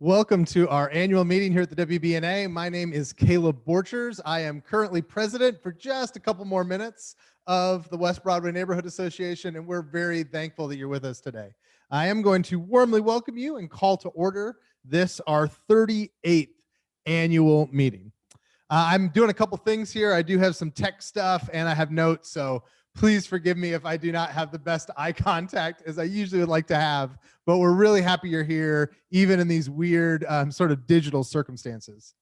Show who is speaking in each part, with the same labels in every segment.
Speaker 1: Welcome to our annual meeting here at the WBNA. My name is Caleb Borchers. I am currently president for just a couple more minutes of the West Broadway Neighborhood Association, and we're very thankful that you're with us today. I am going to warmly welcome you and call to order this, our 38th annual meeting. I'm doing a couple things here. I do have some tech stuff and I have notes, so please forgive me if I do not have the best eye contact as I usually would like to have, but we're really happy you're here, even in these weird sort of digital circumstances.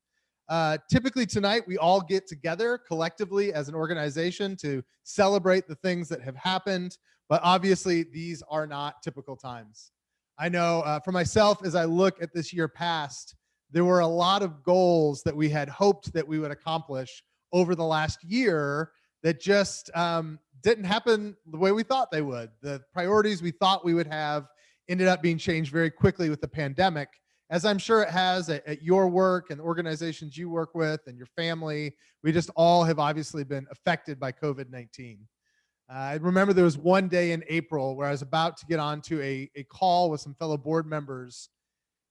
Speaker 1: Typically tonight, we all get together collectively as an organization to celebrate the things that have happened, but obviously these are not typical times. I know for myself, as I look at this year past, there were a lot of goals that we had hoped that we would accomplish over the last year that just didn't happen the way we thought they would. The priorities we thought we would have ended up being changed very quickly with the pandemic, as I'm sure it has at your work and the organizations you work with and your family. We just all have obviously been affected by COVID-19. I remember there was one day in April where I was about to get onto a call with some fellow board members,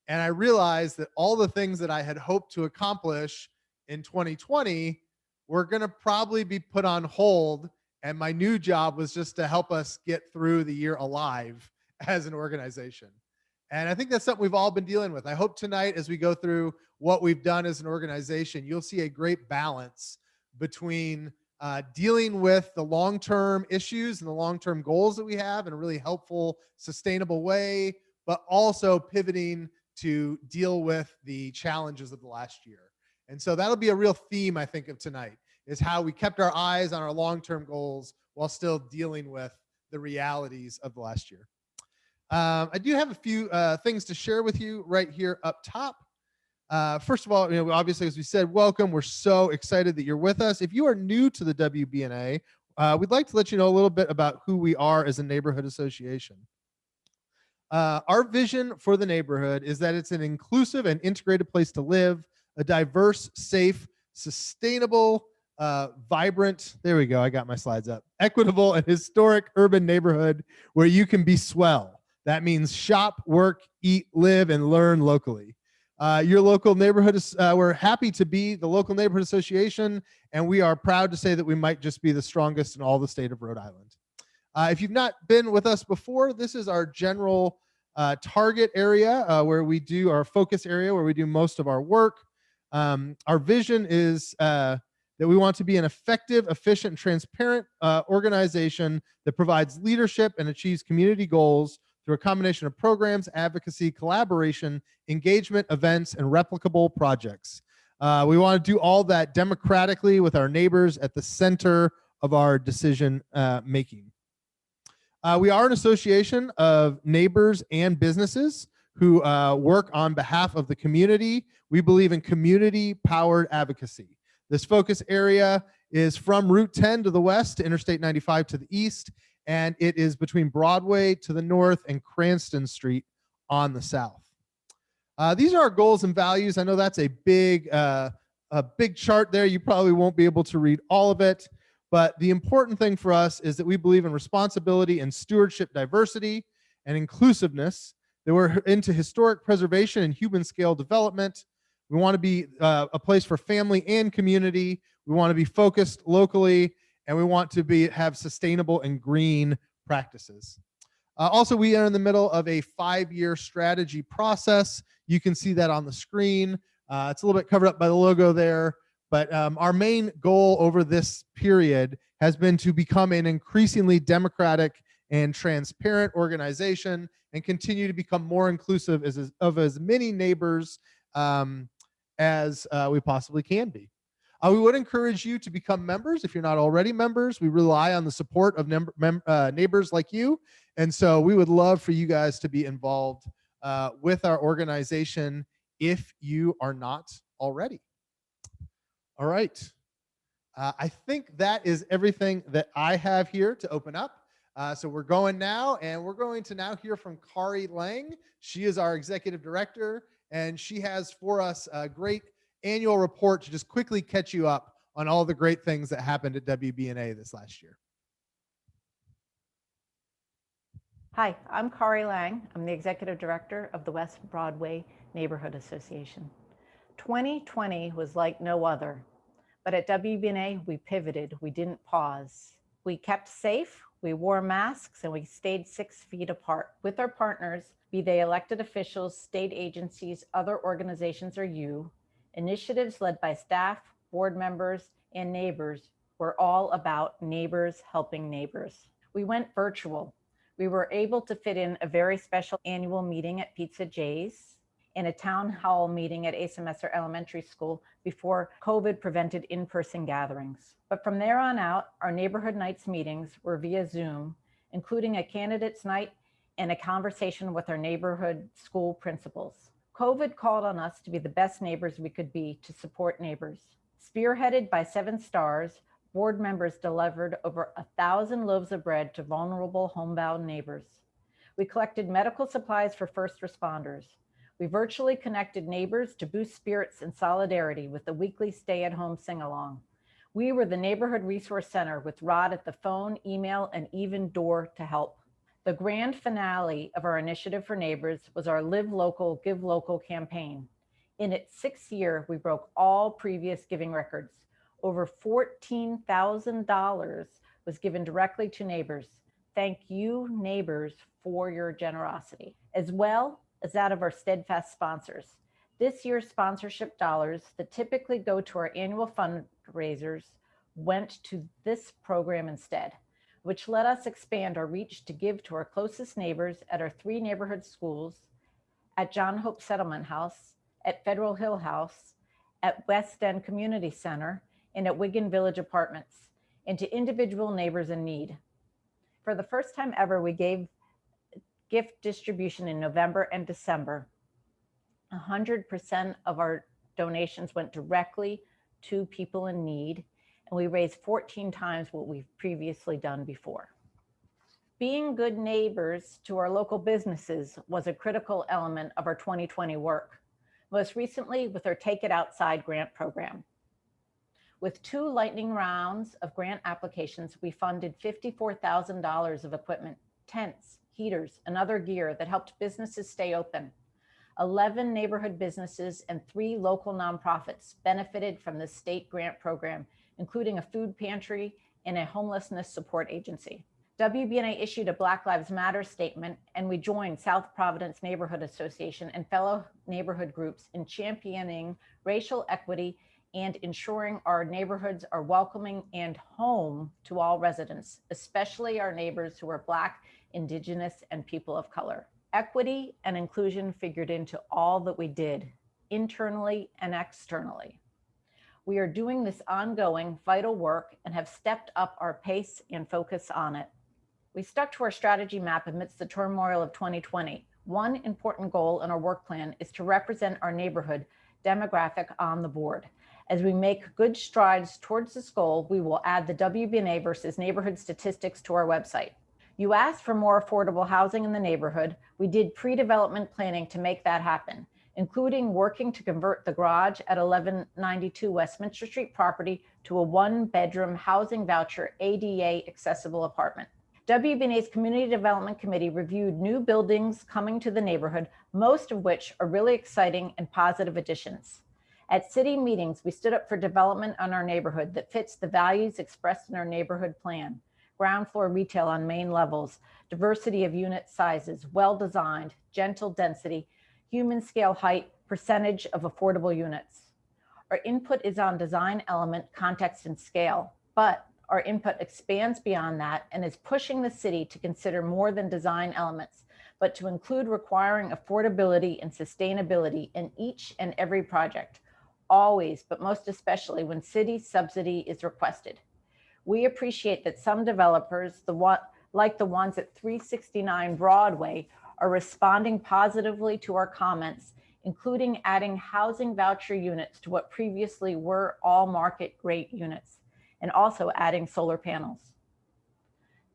Speaker 1: and I realized that all the things that I had hoped to accomplish in 2020 were going to probably be put on hold. And my new job was just to help us get through the year alive as an organization. And I think that's something we've all been dealing with. I hope tonight, as we go through what we've done as an organization, you'll see a great balance between dealing with the long-term issues and the long-term goals that we have in a really helpful, sustainable way, but also pivoting to deal with the challenges of the last year. And so that'll be a real theme, I think, of tonight, is how we kept our eyes on our long-term goals while still dealing with the realities of the last year. I do have a few things to share with you right here up top. First of all, obviously, as we said, welcome. We're so excited that you're with us. If you are new to the WBNA, we'd like to let you know a little bit about who we are as a neighborhood association. Our vision for the neighborhood is that it's an inclusive and integrated place to live, a diverse, safe, sustainable, vibrant, there we go, I got my slides up, equitable and historic urban neighborhood where you can be swell. That means shop, work, eat, live, and learn locally. Your local neighborhood, we're happy to be the local neighborhood association, and we are proud to say that we might just be the strongest in all the state of Rhode Island. If you've not been with us before, this is our general target area where we do our focus area, where we do most of our work. Our vision is that we want to be an effective, efficient, and transparent organization that provides leadership and achieves community goals through a combination of programs, advocacy, collaboration, engagement, events, and replicable projects. We want to do all that democratically with our neighbors at the center of our decision making. We are an association of neighbors and businesses who work on behalf of the community. We believe in community-powered advocacy. This focus area is from Route 10 to the west to Interstate 95 to the east, and it is between Broadway to the north and Cranston Street on the south. These are our goals and values. I know that's a big chart there. You probably won't be able to read all of it, but the important thing for us is that we believe in responsibility and stewardship, diversity, and inclusiveness, that we're into historic preservation and human scale development. We want to be a place for family and community. We want to be focused locally, and we want to have sustainable and green practices. Also, we are in the middle of a 5-year strategy process. You can see that on the screen. It's a little bit covered up by the logo there, but our main goal over this period has been to become an increasingly democratic and transparent organization and continue to become more inclusive of as many neighbors as we possibly can be. We would encourage you to become members if you're not already members. We rely on the support of neighbors like you, and so we would love for you guys to be involved with our organization if you are not already. All right. I think that is everything that I have here to open up. So we're going now, and we're going to now hear from Kari Lang. She is our executive director, and she has for us a great annual report to just quickly catch you up on all the great things that happened at WBNA this last year.
Speaker 2: Hi, I'm Kari Lang. I'm the Executive Director of the West Broadway Neighborhood Association. 2020 was like no other, but at WBNA, we pivoted. We didn't pause. We kept safe, we wore masks, and we stayed 6 feet apart with our partners, be they elected officials, state agencies, other organizations, or you. Initiatives led by staff, board members, and neighbors were all about neighbors helping neighbors. We went virtual. We were able to fit in a very special annual meeting at Pizza J's and a town hall meeting at Asa Messer Elementary School before COVID prevented in-person gatherings. But from there on out, our neighborhood nights meetings were via Zoom, including a candidates night and a conversation with our neighborhood school principals. COVID called on us to be the best neighbors we could be to support neighbors. Spearheaded by 7 Stars, board members delivered over 1,000 loaves of bread to vulnerable homebound neighbors. We collected medical supplies for first responders. We virtually connected neighbors to boost spirits and solidarity with the weekly stay-at-home sing-along. We were the neighborhood resource center with Rod at the phone, email, and even door to help. The grand finale of our initiative for neighbors was our Live Local, Give Local campaign. In its 6th year, we broke all previous giving records. Over $14,000 was given directly to neighbors. Thank you, neighbors, for your generosity, as well as that of our steadfast sponsors. This year's sponsorship dollars that typically go to our annual fundraisers went to this program instead, which let us expand our reach to give to our closest neighbors at our 3 neighborhood schools, at John Hope Settlement House, at Federal Hill House, at West End Community Center, and at Wigan Village Apartments, and to individual neighbors in need. For the first time ever, we gave gift distribution in November and December. 100% of our donations went directly to people in need, and we raised 14 times what we've previously done before. Being good neighbors to our local businesses was a critical element of our 2020 work, most recently with our Take It Outside grant program. With 2 lightning rounds of grant applications, we funded $54,000 of equipment, tents, heaters, and other gear that helped businesses stay open. 11 neighborhood businesses and 3 local nonprofits benefited from the state grant program, including a food pantry and a homelessness support agency. WBNA issued a Black Lives Matter statement, and we joined South Providence Neighborhood Association and fellow neighborhood groups in championing racial equity and ensuring our neighborhoods are welcoming and home to all residents, especially our neighbors who are Black, Indigenous, and people of color. Equity and inclusion figured into all that we did, internally and externally. We are doing this ongoing, vital work and have stepped up our pace and focus on it. We stuck to our strategy map amidst the turmoil of 2020. One important goal in our work plan is to represent our neighborhood demographic on the board. As we make good strides towards this goal, we will add the WBNA versus neighborhood statistics to our website. You asked for more affordable housing in the neighborhood. We did pre-development planning to make that happen, including working to convert the garage at 1192 Westminster Street property to a 1-bedroom housing voucher ADA accessible apartment. WBNA's Community Development Committee reviewed new buildings coming to the neighborhood, most of which are really exciting and positive additions. At city meetings, we stood up for development on our neighborhood that fits the values expressed in our neighborhood plan. Ground floor retail on main levels, diversity of unit sizes, well-designed, gentle density, human scale height, percentage of affordable units. Our input is on design element, context, and scale, but our input expands beyond that and is pushing the city to consider more than design elements, but to include requiring affordability and sustainability in each and every project, always, but most especially when city subsidy is requested. We appreciate that some developers, like the ones at 369 Broadway, are responding positively to our comments, including adding housing voucher units to what previously were all market rate units, and also adding solar panels.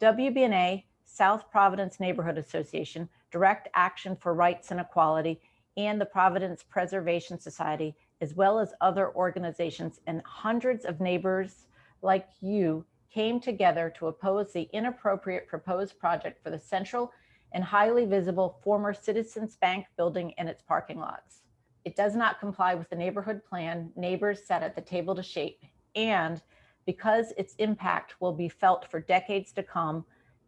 Speaker 2: WBNA, South Providence Neighborhood Association, Direct Action for Rights and Equality, and the Providence Preservation Society, as well as other organizations and hundreds of neighbors like you, came together to oppose the inappropriate proposed project for the Central and highly visible former Citizens Bank building and its parking lots. It does not comply with the neighborhood plan neighbors sat at the table to shape, and because its impact will be felt for decades to come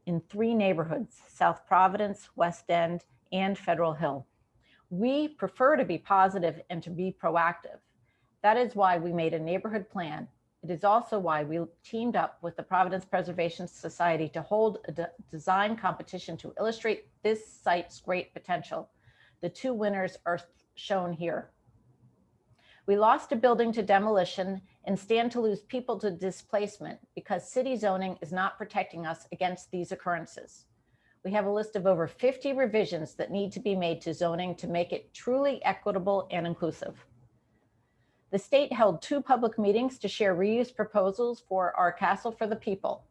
Speaker 2: in 3 neighborhoods, South Providence, West End, and Federal Hill. We prefer to be positive and to be proactive. That is why we made a neighborhood plan. It is also why we teamed up with the Providence Preservation Society to hold a design competition to illustrate this site's great potential. The 2 winners are shown here. We lost a building to demolition and stand to lose people to displacement because city zoning is not protecting us against these occurrences. We have a list of over 50 revisions that need to be made to zoning to make it truly equitable and inclusive. The state held 2 public meetings to share reuse proposals for our Castle for the People.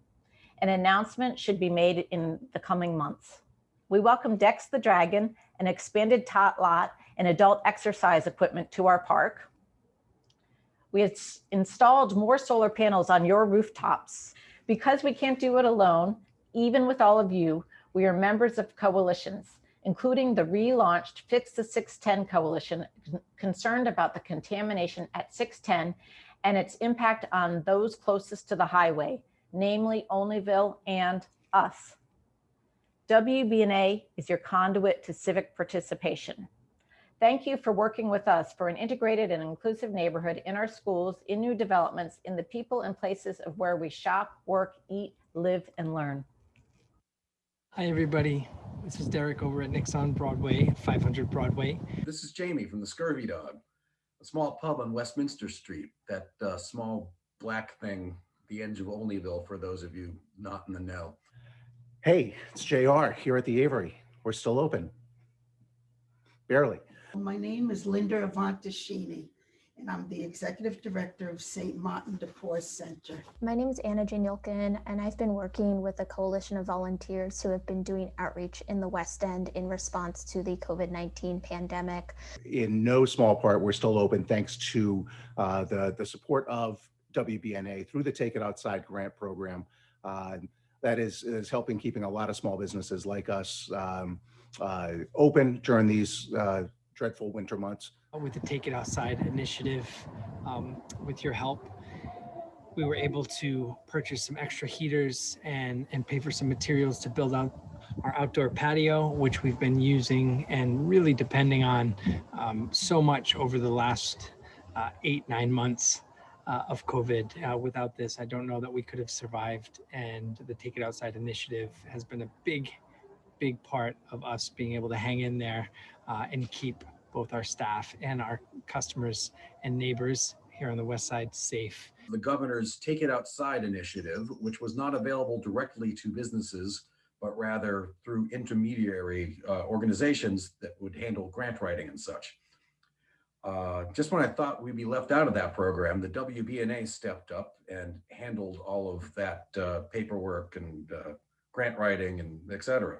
Speaker 2: An announcement should be made in the coming months. We welcome Dex the Dragon, an expanded tot lot and adult exercise equipment to our park. We have installed more solar panels on your rooftops. Because we can't do it alone, even with all of you, we are members of coalitions, including the relaunched Fix the 610 Coalition, concerned about the contamination at 610 and its impact on those closest to the highway, namely Olneyville and us. WBNA is your conduit to civic participation. Thank you for working with us for an integrated and inclusive neighborhood in our schools, in new developments, in the people and places of where we shop, work, eat, live, and learn.
Speaker 3: Hi, everybody. This is Derek over at Nick's on Broadway, 500 Broadway.
Speaker 4: This is Jamie from the Scurvy Dog, a small pub on Westminster Street, that small black thing, the edge of Olneyville, for those of you not in the know.
Speaker 5: Hey, it's JR here at the Avery. We're still open. Barely.
Speaker 6: My name is Linda Avantashini, and I'm the Executive Director of St. Martin de Porres Center.
Speaker 7: My name is Anna Janilkin, and I've been working with a coalition of volunteers who have been doing outreach in the West End in response to the COVID-19 pandemic.
Speaker 5: In no small part, we're still open thanks to the support of WBNA through the Take It Outside grant program. That is helping keeping a lot of small businesses like us open during these dreadful winter months.
Speaker 3: With the Take It Outside initiative, with your help, we were able to purchase some extra heaters and pay for some materials to build out our outdoor patio, which we've been using and really depending on so much over the last 8-9 months of COVID. Without this, I don't know that we could have survived. And the Take It Outside initiative has been a big part of us being able to hang in there and keep both our staff and our customers and neighbors here on the West Side safe.
Speaker 4: The governor's Take It Outside initiative, which was not available directly to businesses, but rather through intermediary organizations that would handle grant writing and such. Just when I thought we'd be left out of that program, the WBNA stepped up and handled all of that paperwork and grant writing and et cetera.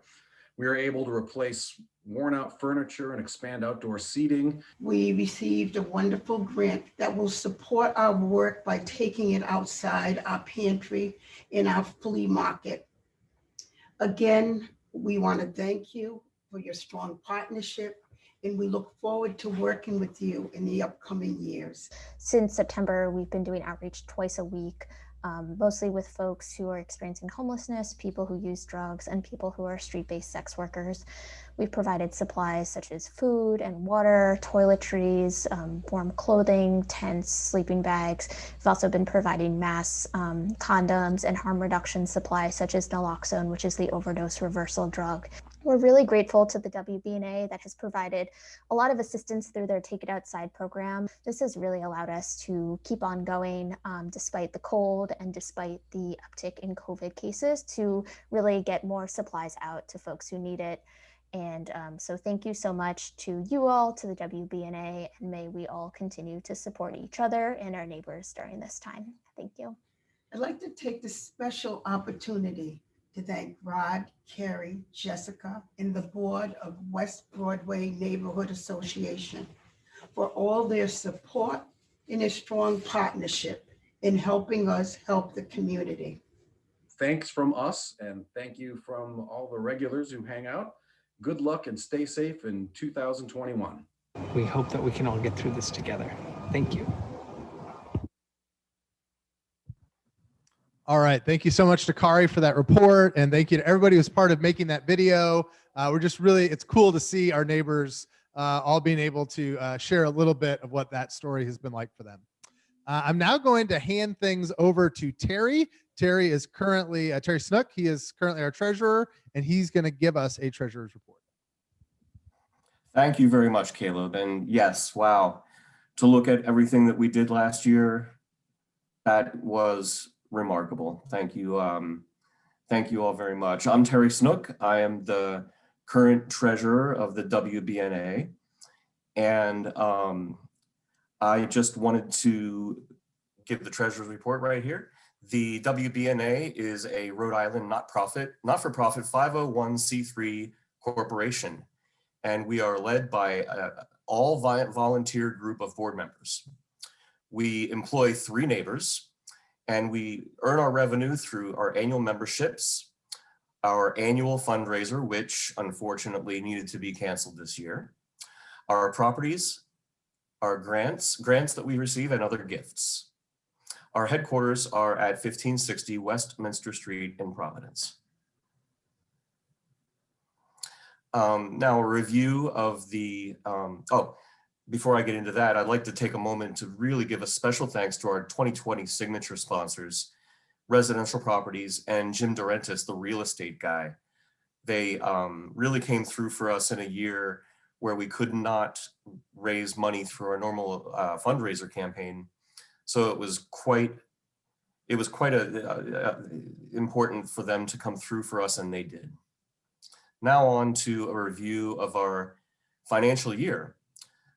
Speaker 4: We were able to replace worn out furniture and expand outdoor seating.
Speaker 6: We received a wonderful grant that will support our work by taking it outside our pantry in our flea market. Again, we want to thank you for your strong partnership, and we look forward to working with you in the upcoming years.
Speaker 7: Since September, we've been doing outreach twice a week, mostly with folks who are experiencing homelessness, people who use drugs, and people who are street-based sex workers. We've provided supplies such as food and water, toiletries, warm clothing, tents, sleeping bags. We've also been providing masks, condoms, and harm reduction supplies such as naloxone, which is the overdose reversal drug. We're really grateful to the WBNA that has provided a lot of assistance through their Take It Outside program. This has really allowed us to keep on going despite the cold and despite the uptick in COVID cases, to really get more supplies out to folks who need it. And so thank you so much to you all, to the WBNA, and may we all continue to support each other and our neighbors during this time. Thank you.
Speaker 6: I'd like to take this special opportunity to thank Rod, Carrie, Jessica, and the board of West Broadway Neighborhood Association for all their support and a strong partnership in helping us help the community.
Speaker 4: Thanks from us, and thank you from all the regulars who hang out. Good luck and stay safe in 2021.
Speaker 3: We hope that we can all get through this together. Thank you.
Speaker 1: All right. Thank you so much to Kari for that report. And thank you to everybody who was part of making that video. We're just really, it's cool to see our neighbors all being able to share a little bit of what that story has been like for them. I'm now going to hand things over to Terry. Terry is currently, Terry Snook, he is currently our treasurer, and he's going to give us a treasurer's report.
Speaker 8: Thank you very much, Caleb. And yes, wow, to look at everything that we did last year, that was remarkable. Thank you. Thank you all very much. I'm Terry Snook. I am the current treasurer of the WBNA. And I just wanted to give the treasurer's report right here. The WBNA is a Rhode Island not-for-profit 501c3 corporation. And we are led by all volunteer group of board members. We employ 3 neighbors, and we earn our revenue through our annual memberships, our annual fundraiser, which unfortunately needed to be canceled this year, our properties, our grants that we receive, and other gifts. Our headquarters are at 1560 Westminster Street in Providence. Now a review of the, before I get into that, I'd like to take a moment to really give a special thanks to our 2020 signature sponsors, Residential Properties and Jim Durentis, the real estate guy. They really came through for us in a year where we could not raise money through our normal fundraiser campaign. So it was quite important for them to come through for us, and they did. Now on to a review of our financial year.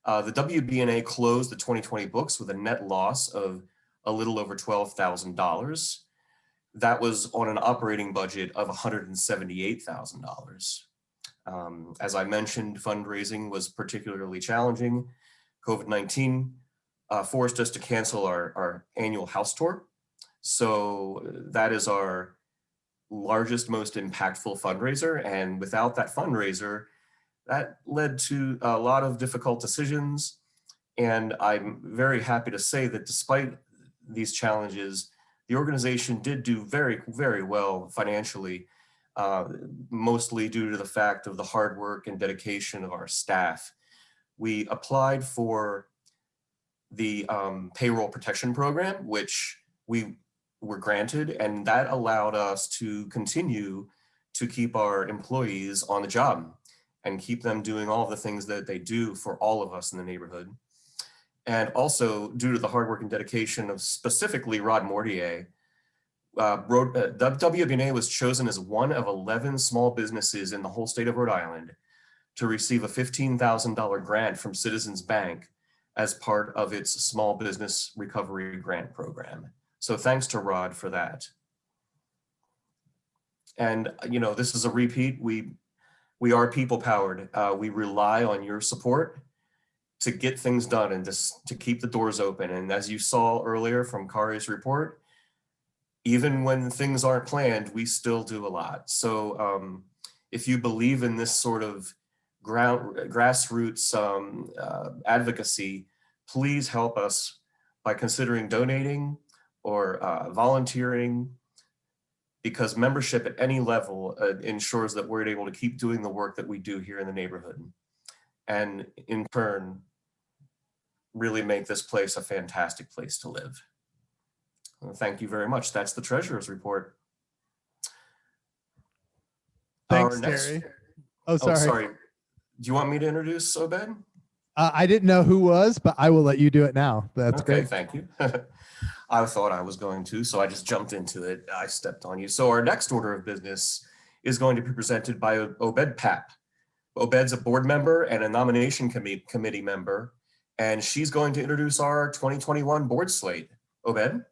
Speaker 8: The WBNA closed the 2020 books with a net loss of a little over $12,000. That was on an operating budget of $178,000. As I mentioned, fundraising was particularly challenging. COVID-19 forced us to cancel our annual house tour. So that is our largest, most impactful fundraiser. And without that fundraiser, that led to a lot of difficult decisions. And I'm very happy to say that despite these challenges, the organization did do very, very well financially, mostly due to the fact of the hard work and dedication of our staff. We applied for the payroll protection program, which we were granted, and that allowed us to continue to keep our employees on the job and keep them doing all the things that they do for all of us in the neighborhood. And also, due to the hard work and dedication of specifically Rod Mortier, WBNA was chosen as one of 11 small businesses in the whole state of Rhode Island to receive a $15,000 grant from Citizens Bank as part of its Small Business Recovery Grant Program. So thanks to Rod for that. And you know, this is a repeat. We are people powered. We rely on your support to get things done and to keep the doors open. And as you saw earlier from Kari's report, even when things aren't planned, we still do a lot. So if you believe in this sort of grassroots advocacy, please help us by considering donating or volunteering, because membership at any level ensures that we're able to keep doing the work that we do here in the neighborhood, and in turn, really make this place a fantastic place to live. Well, thank you very much. That's the treasurer's report.
Speaker 1: Thanks, Terry. Oh, sorry.
Speaker 8: Sorry. Do you want me to introduce Obed?
Speaker 1: I didn't know who was, but I will let you do it now. That's
Speaker 8: okay,
Speaker 1: great.
Speaker 8: Thank you. I thought I was going to, so I just jumped into it. I stepped on you. So our next order of business is going to be presented by Obed Papp. Obed's a board member and a nomination committee member, and she's going to introduce our 2021 board slate. Obed?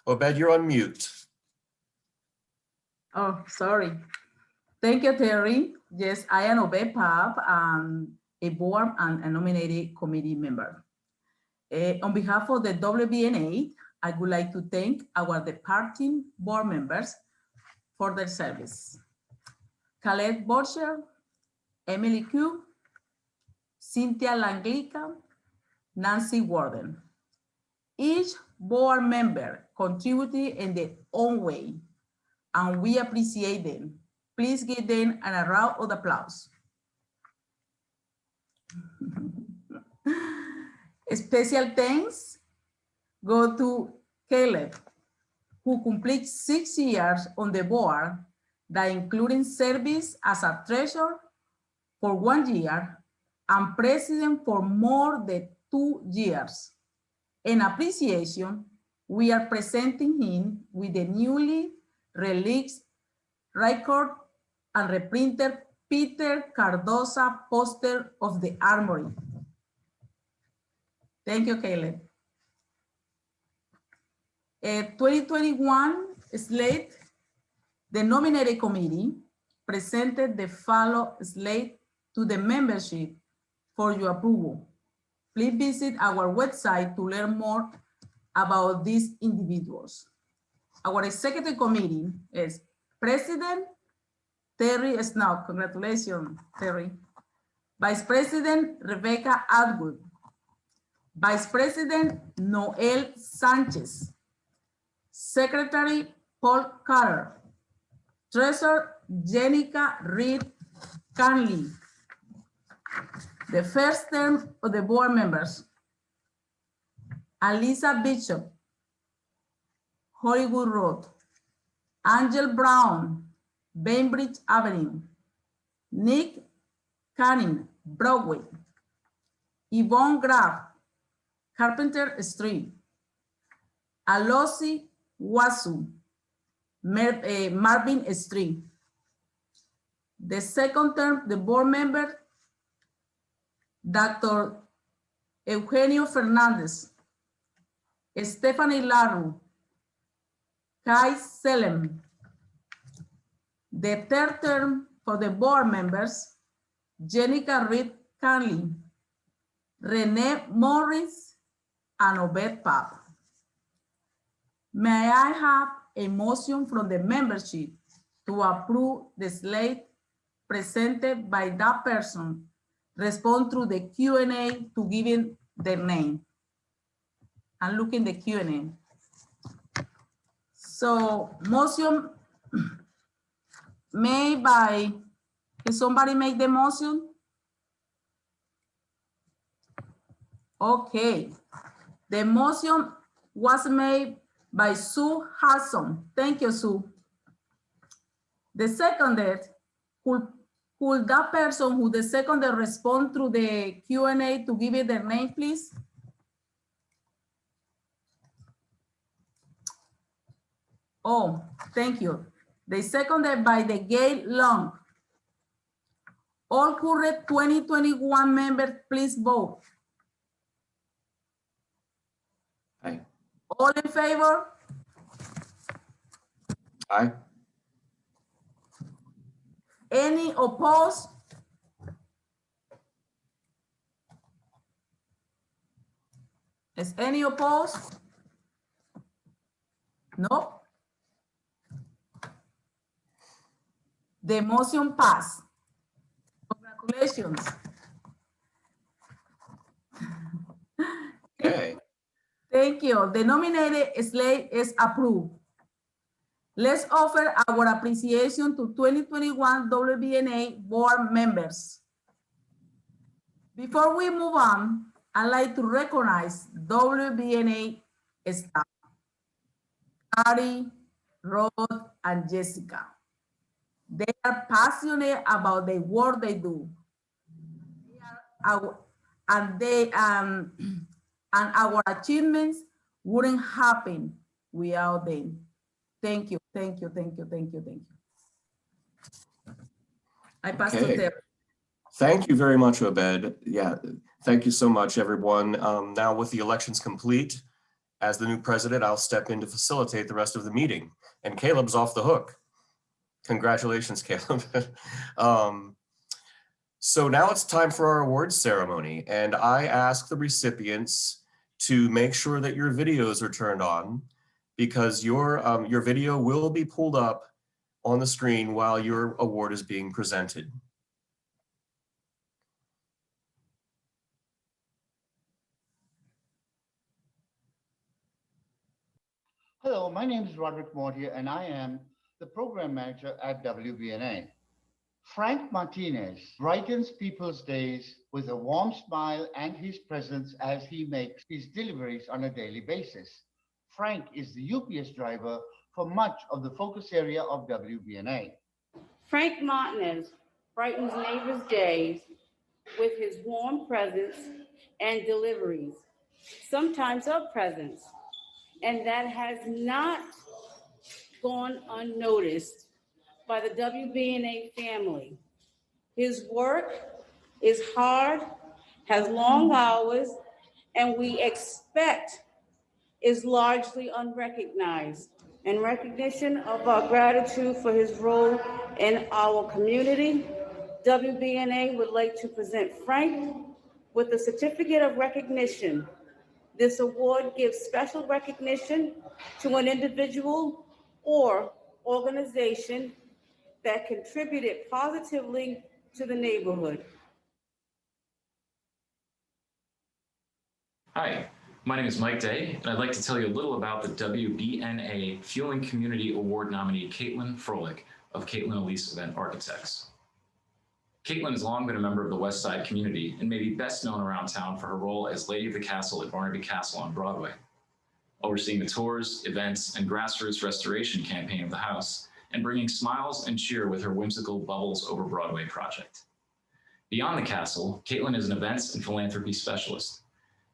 Speaker 8: Obed, you're on mute.
Speaker 9: Oh, sorry. Thank you, Terry. Yes, I am Obed Papp, a board and a nominated committee member. On behalf of the WBNA, I would like to thank our departing board members for their service. Khaled Borcher, Emily Q, Cynthia Langlica, Nancy Warden. Each board member contributed in their own way, and we appreciate them. Please give them a round of applause. Special thanks go to Caleb, who completes 6 years on the board, that including service as a treasurer for 1 year and president for more than 2 years. In appreciation, we are presenting him with the newly released record and reprinted Peter Cardoza poster of the Armory. Thank you, Caleb. 2021 slate, the nominating committee presented the follow slate to the membership for your approval. Please visit our website to learn more about these individuals. Our executive committee is President Terry Snow. Congratulations, Terry. Vice President Rebecca Atwood. Vice President Noel Sanchez. Secretary Paul Carter. Treasurer Jenica Reed Canley. The first term of the board members: Alisa Bishop, Hollywood Road; Angel Brown, Bainbridge Avenue; Nick Canning, Broadway; Yvonne Graff, Carpenter Street; Alosi Wasu, Marvin Street. The second term, the board member, Dr. Eugenio Fernandez, Stephanie Laru, Kai Selem. The third term for the board members, Jenica Reed Canley, Renee Morris, and Obed Pap. May I have a motion from the membership to approve the slate presented by that person? Respond through the Q&A to giving their name. And look in the Q&A. So motion made by, can somebody make the motion? Okay. The motion was made by Sue Hudson. Thank you, Sue. The seconded, could that person who the seconded respond through the Q&A to give it their name, please? Oh, thank you. They seconded by the Gail Long. All current 2021 members, please vote.
Speaker 8: Aye.
Speaker 9: All in favor?
Speaker 8: Aye.
Speaker 9: Any opposed? Is any opposed? No? The motion passed. Congratulations.
Speaker 8: Okay.
Speaker 9: Thank you. The nominated slate is approved. Let's offer our appreciation to 2021 WBNA board members. Before we move on, I'd like to recognize WBNA staff, Ari, Rod, and Jessica. They are passionate about the work they do. And our achievements wouldn't happen without them. Thank you, thank you, thank you, thank you, thank you. I pass to Terry.
Speaker 8: Thank you very much, Obed. Yeah, thank you so much, everyone. Now with the elections complete, as the new president, I'll step in to facilitate the rest of the meeting. And Caleb's off the hook. Congratulations, Caleb. So now it's time for our awards ceremony. And I ask the recipients to make sure that your videos are turned on, because your video will be pulled up on the screen while your award is being presented.
Speaker 10: Hello, my name is Roderick Mortier, and I am the program manager at WBNA. Frank Martinez brightens people's days with a warm smile and his presence as he makes his deliveries on a daily basis. Frank is the UPS driver for much of the focus area of WBNA.
Speaker 11: Frank Martinez brightens neighbors' days with his warm presence and deliveries, sometimes of presents, and that has not gone unnoticed by the WBNA family. His work is hard, has long hours, and we expect is largely unrecognized. In recognition of our gratitude for his role in our community, WBNA would like to present Frank with a certificate of recognition. This award gives special recognition to an individual or organization that contributed positively to the neighborhood.
Speaker 12: Hi, my name is Mike Day, and I'd like to tell you a little about the WBNA Fueling Community Award nominee Caitlin Froelich of Caitlin Elise Event Architects. Caitlin has long been a member of the West Side community and may be best known around town for her role as Lady of the Castle at Barnaby Castle on Broadway, overseeing the tours, events, and grassroots restoration campaign of the house, and bringing smiles and cheer with her whimsical Bubbles Over Broadway project. Beyond the castle, Caitlin is an events and philanthropy specialist,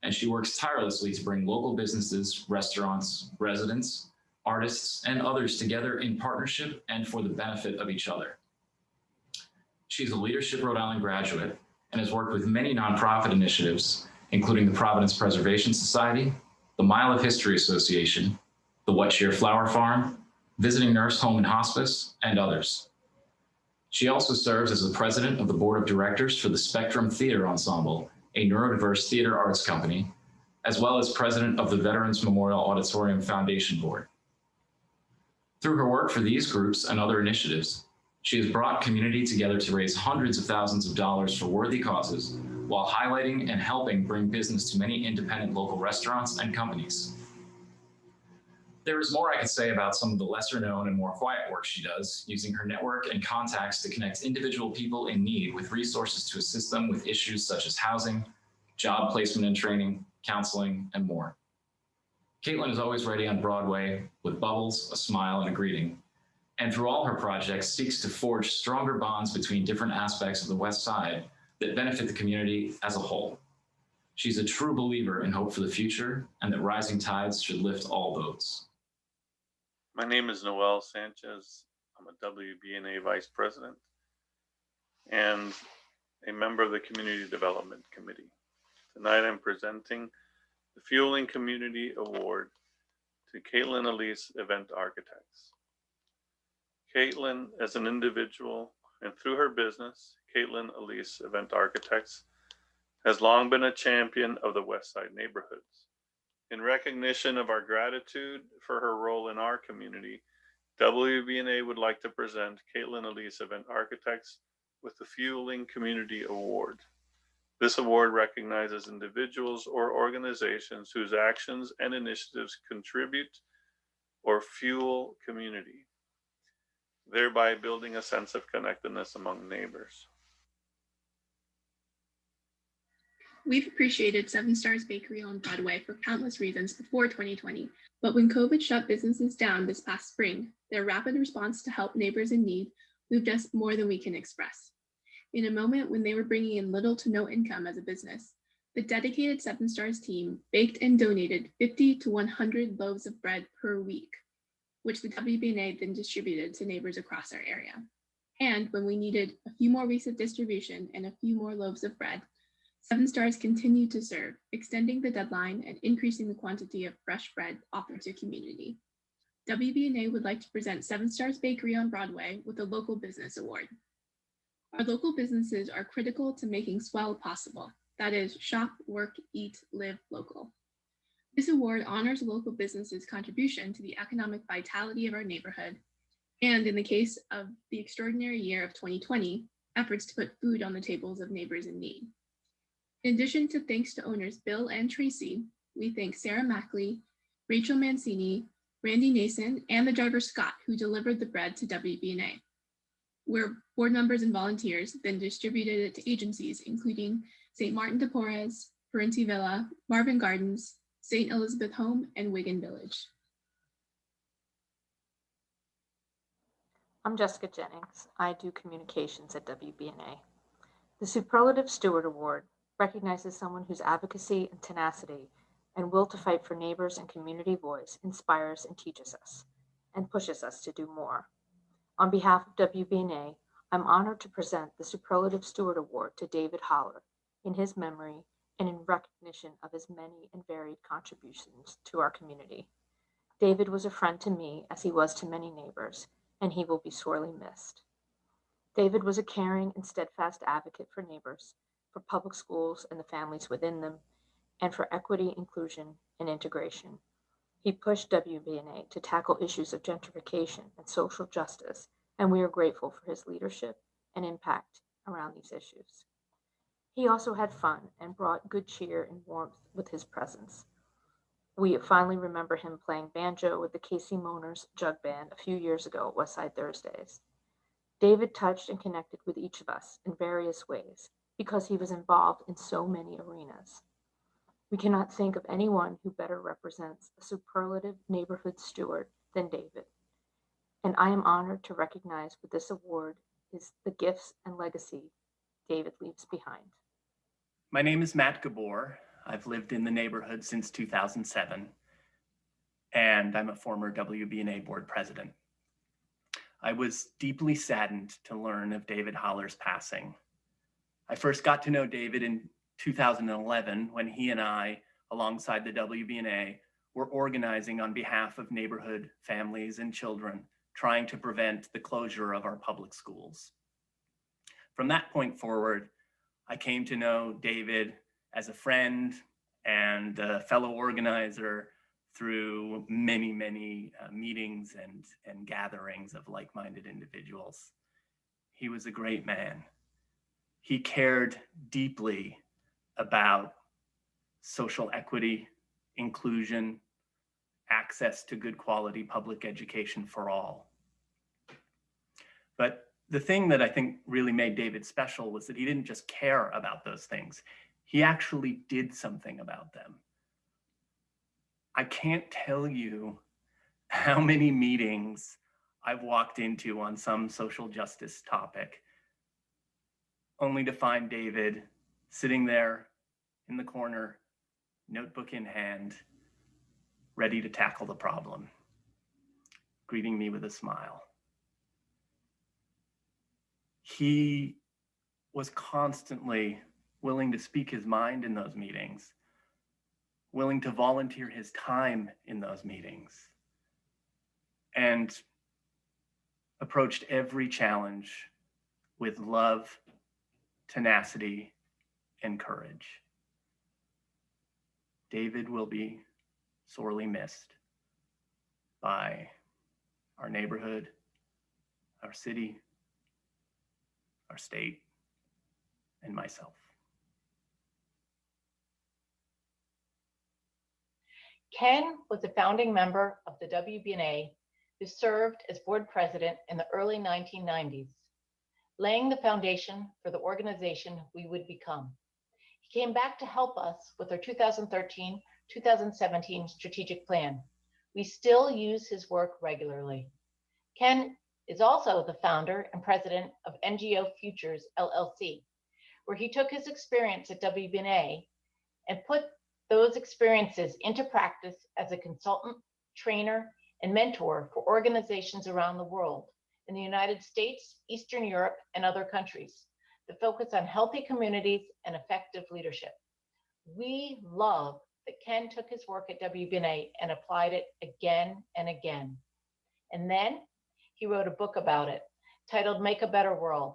Speaker 12: and she works tirelessly to bring local businesses, restaurants, residents, artists, and others together in partnership and for the benefit of each other. She's a Leadership Rhode Island graduate and has worked with many nonprofit initiatives, including the Providence Preservation Society, the Mile of History Association, the What Cheer Flower Farm, Visiting Nurse Home and Hospice, and others. She also serves as the president of the board of directors for the Spectrum Theater Ensemble, a neurodiverse theater arts company, as well as president of the Veterans Memorial Auditorium Foundation Board. Through her work for these groups and other initiatives, she has brought community together to raise hundreds of thousands of dollars for worthy causes, while highlighting and helping bring business to many independent local restaurants and companies. There is more I could say about some of the lesser known and more quiet work she does, using her network and contacts to connect individual people in need with resources to assist them with issues such as housing, job placement and training, counseling, and more. Caitlin is always ready on Broadway with bubbles, a smile, and a greeting, and through all her projects seeks to forge stronger bonds between different aspects of the West Side that benefit the community as a whole. She's a true believer in hope for the future and that rising tides should lift all boats.
Speaker 13: My name is Noel Sanchez. I'm a WBNA Vice President and a member of the Community Development Committee. Tonight I'm presenting the Fueling Community Award to Caitlin Elise Event Architects. Caitlin, as an individual and through her business, Caitlin Elise Event Architects, has long been a champion of the West Side neighborhoods. In recognition of our gratitude for her role in our community, WBNA would like to present Caitlin Elise Event Architects with the Fueling Community Award. This award recognizes individuals or organizations whose actions and initiatives contribute or fuel community, thereby building a sense of connectedness among neighbors.
Speaker 14: We've appreciated Seven Stars Bakery on Broadway for countless reasons before 2020, but when COVID shut businesses down this past spring, their rapid response to help neighbors in need moved us more than we can express. In a moment when they were bringing in little to no income as a business, the dedicated Seven Stars team baked and donated 50 to 100 loaves of bread per week, which the WBNA then distributed to neighbors across our area. And when we needed a few more weeks of distribution and a few more loaves of bread, Seven Stars continued to serve, extending the deadline and increasing the quantity of fresh bread offered to community. WBNA would like to present Seven Stars Bakery on Broadway with a Local Business Award. Our local businesses are critical to making Swell possible. That is, shop, work, eat, live local. This award honors local businesses' contribution to the economic vitality of our neighborhood And in the case of the extraordinary year of 2020, efforts to put food on the tables of neighbors in need. In addition to thanks to owners Bill and Tracy, we thank Sarah Mackley, Rachel Mancini, Randy Nason, and the driver Scott, who delivered the bread to WBNA, where board members and volunteers then distributed it to agencies, including St. Martin de Porres, Parenti Villa, Marvin Gardens, St. Elizabeth Home, and Wigan Village.
Speaker 15: I'm Jessica Jennings. I do communications at WBNA. The Superlative Steward Award recognizes someone whose advocacy and tenacity and will to fight for neighbors and community voice inspires and teaches us and pushes us to do more. On behalf of WBNA, I'm honored to present the Superlative Steward Award to David Holler in his memory and in recognition of his many and varied contributions to our community. David was a friend to me as he was to many neighbors, and he will be sorely missed. David was a caring and steadfast advocate for neighbors, for public schools and the families within them, and for equity, inclusion, and integration. He pushed WBNA to tackle issues of gentrification and social justice, and we are grateful for his leadership and impact around these issues. He also had fun and brought good cheer and warmth with his presence. We finally remember him playing banjo with the Casey Moners Jug Band a few years ago at Westside Thursdays. David touched and connected with each of us in various ways because he was involved in so many arenas. We cannot think of anyone who better represents a superlative neighborhood steward than David. And I am honored to recognize with this award is the gifts and legacy David leaves behind.
Speaker 16: My name is Matt Gabor. I've lived in the neighborhood since 2007, and I'm a former WBNA board president. I was deeply saddened to learn of David Holler's passing. I first got to know David in 2011 when he and I, alongside the WBNA, were organizing on behalf of neighborhood families and children, trying to prevent the closure of our public schools. From that point forward, I came to know David as a friend and a fellow organizer through many, many meetings and gatherings of like-minded individuals. He was a great man. He cared deeply about social equity, inclusion, access to good quality public education for all. But the thing that I think really made David special was that he didn't just care about those things. He actually did something about them. I can't tell you how many meetings I've walked into on some social justice topic, only to find David sitting there in the corner, notebook in hand, ready to tackle the problem, greeting me with a smile. He was constantly willing to speak his mind in those meetings, willing to volunteer his time in those meetings, and approached every challenge with love, tenacity, and courage. David will be sorely missed by our neighborhood, our city, our state, and myself.
Speaker 2: Ken was a founding member of the WBNA who served as board president in the early 1990s, laying the foundation for the organization we would become. He came back to help us with our 2013-2017 strategic plan. We still use his work regularly. Ken is also the founder and president of NGO Futures LLC, where he took his experience at WBNA and put those experiences into practice as a consultant, trainer, and mentor for organizations around the world in the United States, Eastern Europe, and other countries that focus on healthy communities and effective leadership. We love that Ken took his work at WBNA and applied it again and again. And then he wrote a book about it titled Make a Better World.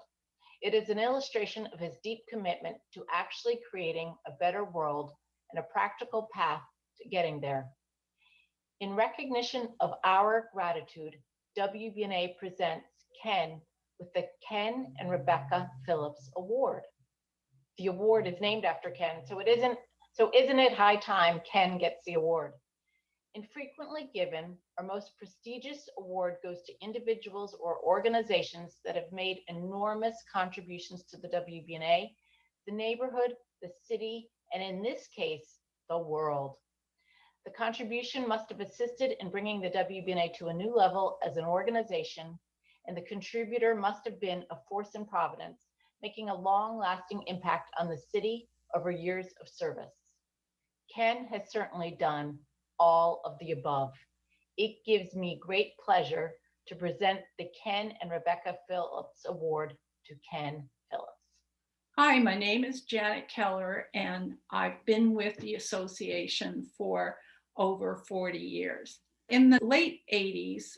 Speaker 2: It is an illustration of his deep commitment to actually creating a better world and a practical path to getting there. In recognition of our gratitude, WBNA presents Ken with the Ken and Rebecca Phillips Award. The award is named after Ken, so isn't it high time Ken gets the award? Infrequently given, our most prestigious award goes to individuals or organizations that have made enormous contributions to the WBNA, the neighborhood, the city, and in this case, the world. The contribution must have assisted in bringing the WBNA to a new level as an organization, and the contributor must have been a force in Providence, making a long-lasting impact on the city over years of service. Ken has certainly done all of the above. It gives me great pleasure to present the Ken and Rebecca Phillips Award to Ken Phillips.
Speaker 17: Hi, my name is Janet Keller, and I've been with the association for over 40 years. In the late 80s,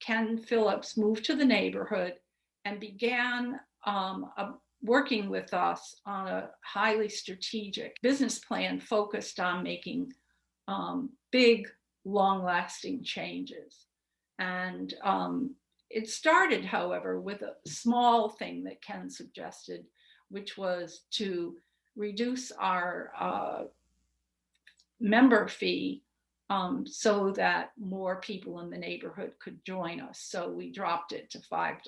Speaker 17: Ken Phillips moved to the neighborhood and began working with us on a highly strategic business plan focused on making big, long-lasting changes. And it started, however, with a small thing that Ken suggested, which was to reduce our member fee so that more people in the neighborhood could join us. So we dropped it to $5.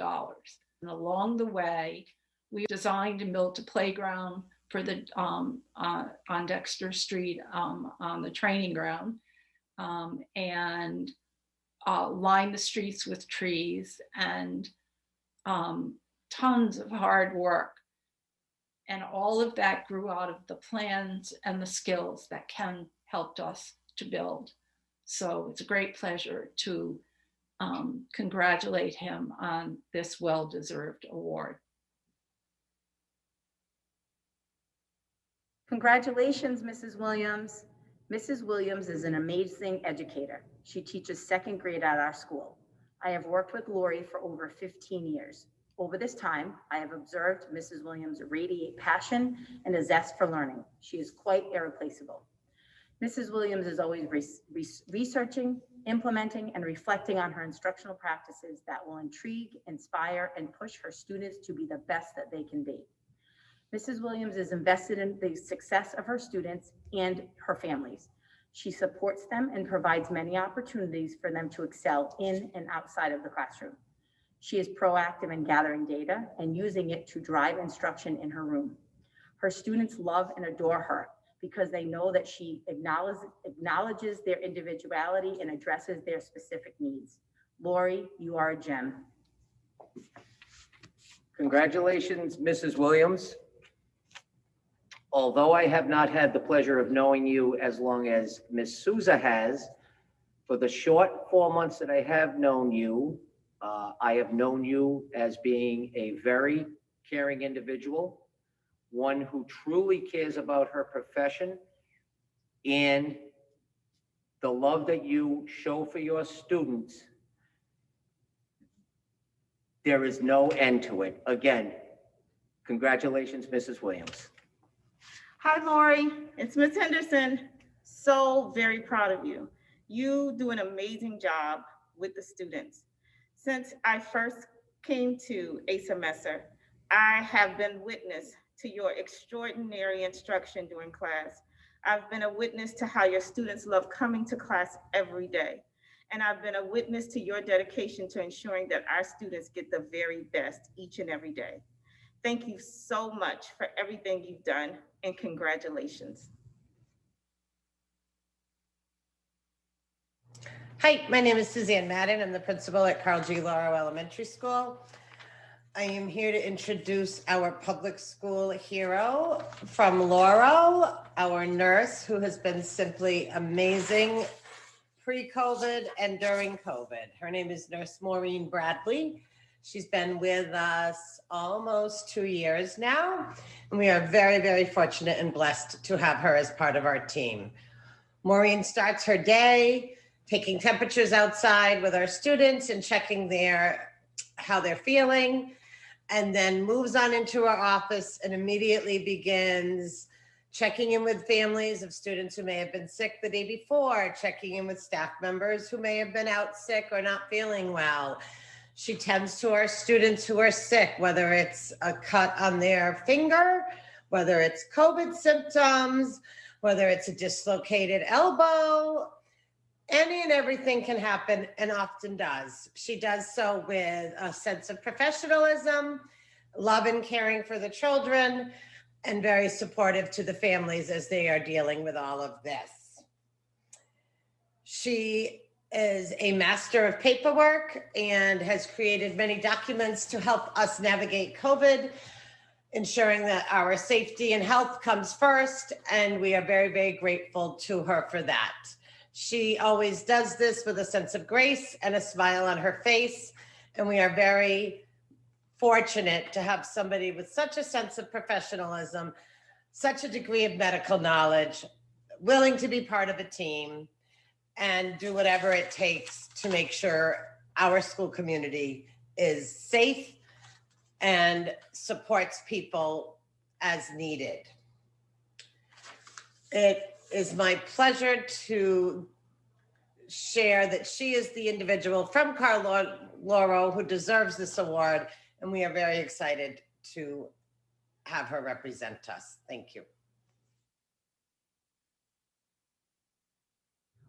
Speaker 17: And along the way, we designed and built a playground for the on Dexter Street on the training ground, and lined the streets with trees, and tons of hard work. And all of that grew out of the plans and the skills that Ken helped us to build. So it's a great pleasure to congratulate him on this well-deserved award.
Speaker 18: Congratulations, Mrs. Williams. Mrs. Williams is an amazing educator. She teaches second grade at our school. I have worked with Lori for over 15 years. Over this time, I have observed Mrs. Williams radiate passion and a zest for learning. She is quite irreplaceable. Mrs. Williams is always researching, implementing, and reflecting on her instructional practices that will intrigue, inspire, and push her students to be the best that they can be. Mrs. Williams is invested in the success of her students and her families. She supports them and provides many opportunities for them to excel in and outside of the classroom. She is proactive in gathering data and using it to drive instruction in her room. Her students love and adore her because they know that she acknowledges their individuality and addresses their specific needs. Lori, you are a gem.
Speaker 19: Congratulations, Mrs. Williams. Although I have not had the pleasure of knowing you as long as Ms. Souza has, for the short 4 months that I have known you, I have known you as being a very caring individual, one who truly cares about her profession, and the love that you show for your students, there is no end to it. Again, congratulations, Mrs. Williams.
Speaker 20: Hi, Lori. It's Ms. Henderson. So very proud of you. You do an amazing job with the students. Since I first came to Asa Messer, I have been witness to your extraordinary instruction during class. I've been a witness to how your students love coming to class every day. And I've been a witness to your dedication to ensuring that our students get the very best each and every day. Thank you so much for everything you've done, and congratulations.
Speaker 21: Hi, my name is Suzanne Madden. I'm the principal at Carl G. Lauro Elementary School. I am here to introduce our public school hero from Lauro, our nurse who has been simply amazing pre-COVID and during COVID. Her name is Nurse Maureen Bradley. She's been with us almost 2 years now, and we are very, very fortunate and blessed to have her as part of our team. Maureen starts her day taking temperatures outside with our students and checking how they're feeling, and then moves on into our office and immediately begins checking in with families of students who may have been sick the day before, checking in with staff members who may have been out sick or not feeling well. She tends to our students who are sick, whether it's a cut on their finger, whether it's COVID symptoms, whether it's a dislocated elbow. Any and everything can happen, and often does. She does so with a sense of professionalism, love and caring for the children, and very supportive to the families as they are dealing with all of this. She is a master of paperwork and has created many documents to help us navigate COVID, ensuring that our safety and health comes first, and we are very, very grateful to her for that. She always does this with a sense of grace and a smile on her face, and we are very fortunate to have somebody with such a sense of professionalism, such a degree of medical knowledge, willing to be part of a team and do whatever it takes to make sure our school community is safe and supports people as needed. It is my pleasure to share that she is the individual from Carl-Lauro who deserves this award, and we are very excited to have her represent us. Thank you.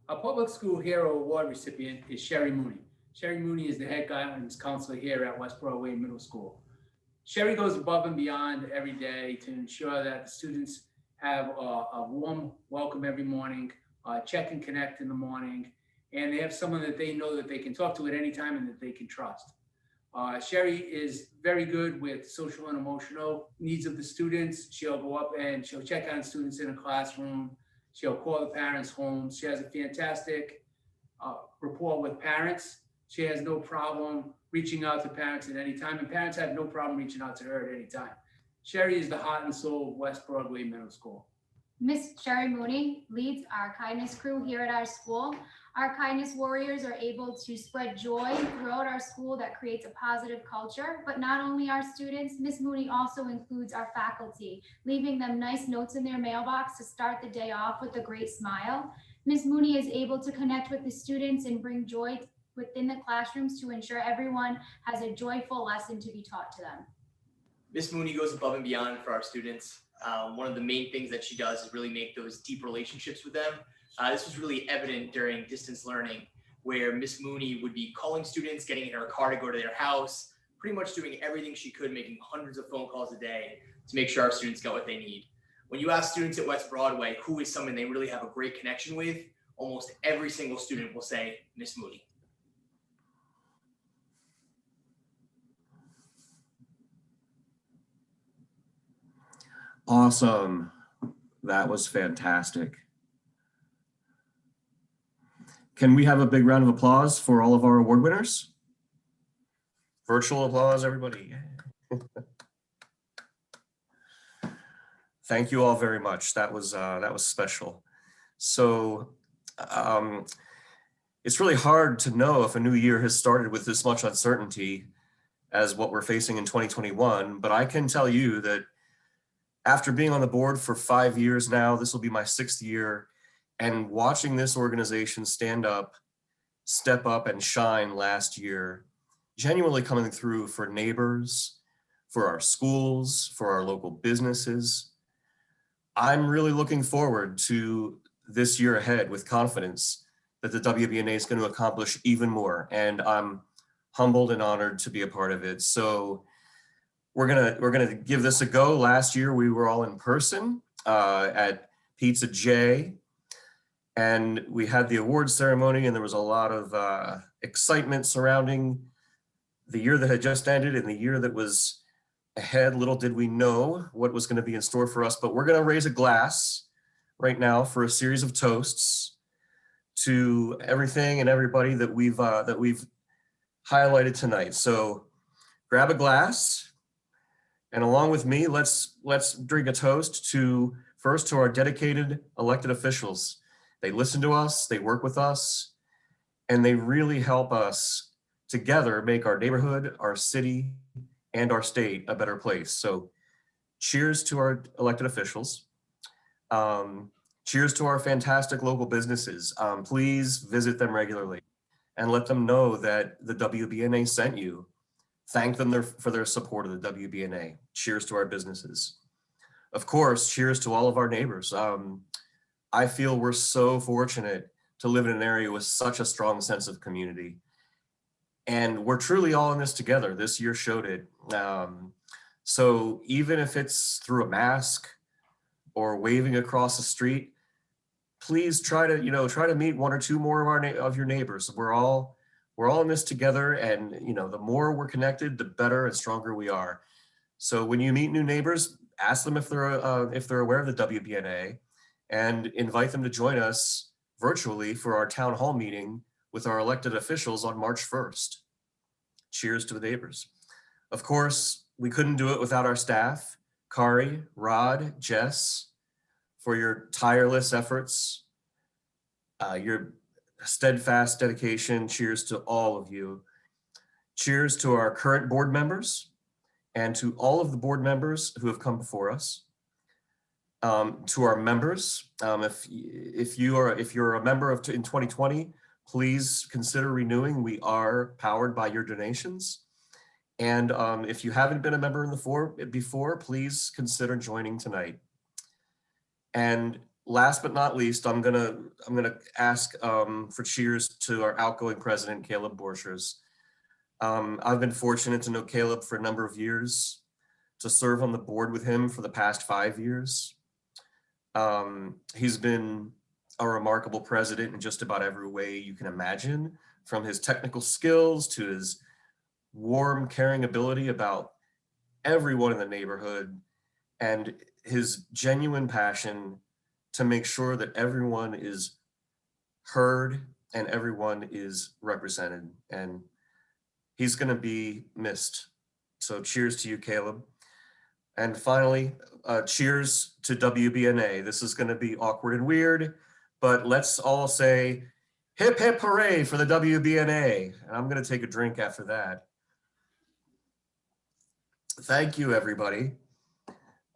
Speaker 5: Our Public School Hero Award recipient is Sherry Mooney. Sherry Mooney is the head guidance counselor here at West Broadway Middle School. Sherry goes above and beyond every day to ensure that the students have a warm welcome every morning, check and connect in the morning, and they have someone that they know that they can talk to at any time and that they can trust. Sherry is very good with social and emotional needs of the students. She'll go up and she'll check on students in a classroom. She'll call the parents home. She has a fantastic rapport with parents. She has no problem reaching out to parents at any time, and parents have no problem reaching out to her at any time. Sherry is the heart and soul of West Broadway Middle School.
Speaker 22: Miss Sherry Mooney leads our kindness crew here at our school. Our kindness warriors are able to spread joy throughout our school that creates a positive culture. But not only our students, Miss Mooney also includes our faculty, leaving them nice notes in their mailbox to start the day off with a great smile. Miss Mooney is able to connect with the students and bring joy within the classrooms to ensure everyone has a joyful lesson to be taught to them.
Speaker 23: Miss Mooney goes above and beyond for our students. One of the main things that she does is really make those deep relationships with them. This was really evident during distance learning, where Miss Mooney would be calling students, getting in her car to go to their house, pretty much doing everything she could, making hundreds of phone calls a day to make sure our students got what they need. When you ask students at West Broadway who is someone they really have a great connection with, almost every single student will say Miss Mooney.
Speaker 8: Awesome. That was fantastic. Can we have a big round of applause for all of our award winners? Virtual applause, everybody. Thank you all very much. That was special. So it's really hard to know if a new year has started with this much uncertainty as what we're facing in 2021, but I can tell you that after being on the board for 5 years now, this will be my 6th year, and watching this organization stand up, step up and shine last year, genuinely coming through for neighbors, for our schools, for our local businesses. I'm really looking forward to this year ahead with confidence that the WBNA is going to accomplish even more, and I'm humbled and honored to be a part of it. So we're gonna give this a go. Last year we were all in person at Pizza J, and we had the awards ceremony, and there was a lot of excitement surrounding the year that had just ended and the year that was ahead. Little did we know what was going to be in store for us, but we're going to raise a glass right now for a series of toasts to everything and everybody that we've highlighted tonight. So grab a glass. And along with me, let's drink a toast to first to our dedicated elected officials. They listen to us, they work with us, and they really help us together make our neighborhood, our city, and our state a better place. So cheers to our elected officials. Cheers to our fantastic local businesses. Please visit them regularly and let them know that the WBNA sent you. Thank them for their support of the WBNA. Cheers to our businesses. Of course, cheers to all of our neighbors. I feel we're so fortunate to live in an area with such a strong sense of community. And we're truly all in this together. This year showed it. So even if it's through a mask or waving across the street, please try to meet one or two more of your neighbors. We're all in this together, and the more we're connected, the better and stronger we are. So when you meet new neighbors, ask them if they're aware of the WBNA, and invite them to join us virtually for our town hall meeting with our elected officials on March 1st. Cheers to the neighbors. Of course, we couldn't do it without our staff, Kari, Rod, Jess, for your tireless efforts, your steadfast dedication. Cheers to all of you. Cheers to our current board members and to all of the board members who have come before us. To our members, if you're a member in 2020, please consider renewing. We are powered by your donations. And if you haven't been a member before, please consider joining tonight. And last but not least, I'm gonna ask for cheers to our outgoing president, Caleb Borchers. I've been fortunate to know Caleb for a number of years, to serve on the board with him for the past 5 years. He's been a remarkable president in just about every way you can imagine, from his technical skills to his warm, caring ability about everyone in the neighborhood, and his genuine passion to make sure that everyone is heard and everyone is represented. And he's going to be missed. So cheers to you, Caleb. And finally, cheers to WBNA. This is going to be awkward and weird, but let's all say hip hip hooray for the WBNA. And I'm going to take a drink after that. Thank you, everybody.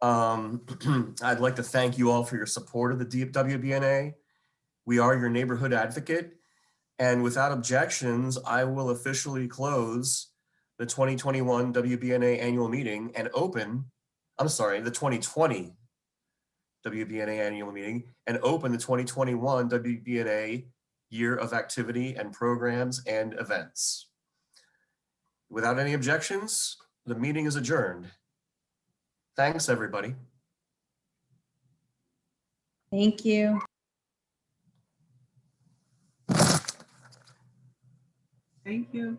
Speaker 8: I'd like to thank you all for your support of the WBNA. We are your neighborhood advocate. And without objections, I will officially close the 2021 WBNA annual meeting and open, the 2020 WBNA annual meeting and open the 2021 WBNA year of activity and programs and events. Without any objections, the meeting is adjourned. Thanks, everybody.
Speaker 4: Thank you.
Speaker 6: Thank you.